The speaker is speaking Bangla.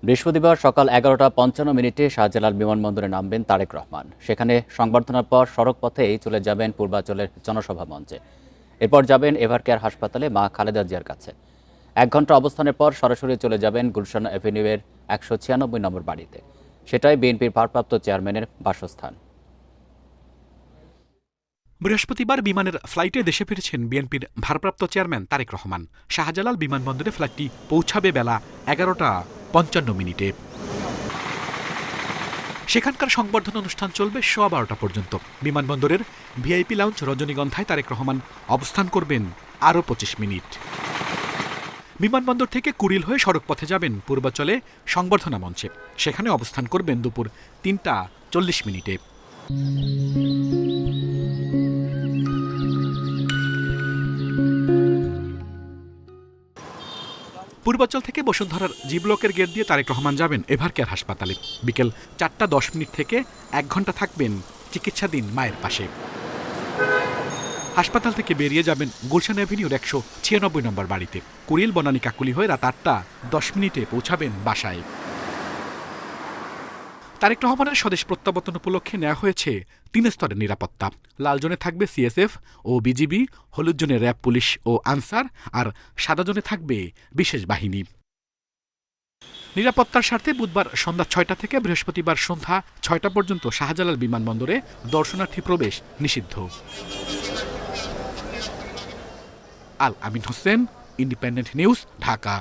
বৃহস্পতিবার সকাল 11:55 শাহজালাল বিমানবন্দরে নামবেন তারেক রহমান। সেখানে সংবর্ধনার পর সড়ক পথেই চলে যাবেন পূর্বাঞ্চলের জনসভা মঞ্চে। এরপর যাবেন এভারকেয়ার হাসপাতালে মা খালেদা জিয়ার কাছে। 1 ঘন্টা অবস্থানের পর সরাসরি চলে যাবেন গুলশান এভিনিউয়ের 196 নম্বর বাড়িতে। সেটাই বিএনপির ভারপ্রাপ্ত চেয়ারম্যানের বাসস্থান। বৃহস্পতিবার বিমানের ফ্লাইটে দেশে ফিরেছেন বিএনপির ভারপ্রাপ্ত চেয়ারম্যান তারেক রহমান। শাহজালাল বিমানবন্দরে ফ্লাইটটি পৌঁছাবে বেলা 11:55। সেখানকার সংবর্ধনা অনুষ্ঠান চলবে 12:15 পর্যন্ত। বিমানবন্দরের ভিআইপি লাউঞ্জ রজনীগন্ধায় তারেক রহমান অবস্থান করবেন আরও 25 মিনিট। বিমানবন্দর থেকে কুড়িল হয়ে সড়কপথে যাবেন পূর্বাঞ্চলে সংবর্ধনা মঞ্চে। সেখানে অবস্থান করবেন দুপুর 3:40। পূর্বাঞ্চল থেকে বসুন্ধরার জি ব্লকের গেট দিয়ে তারেক রহমান যাবেন এভারকেয়ার হাসপাতালে। বিকেল 4:10 থেকে 1 ঘন্টা থাকবেন চিকিৎসাধীন মায়ের পাশে। হাসপাতাল থেকে বেরিয়ে যাবেন গুলশান এভিনিউর 196 নম্বর বাড়িতে। কুড়িল বনানী কাকুলি হয়ে রাত 8:10 পৌঁছাবেন বাসায়। তারেক রহমানের স্বদেশ প্রত্যাবর্তন উপলক্ষে নেওয়া হয়েছে 3 স্তরের নিরাপত্তা। লাল জোনে থাকবে সিএসএফ ও বিজিবি, হলুদ জোনে র্যাব, পুলিশ ও আনসার, আর সাদা জোনে থাকবে বিশেষ বাহিনী। নিরাপত্তার স্বার্থে বুধবার সন্ধ্যা 6টা থেকে বৃহস্পতিবার সন্ধ্যা 6টা পর্যন্ত শাহজালাল বিমানবন্দরে দর্শনার্থী প্রবেশ নিষিদ্ধ। আল আমিন হোসেন, ইন্ডিপেন্ডেন্ট নিউজ, ঢাকা।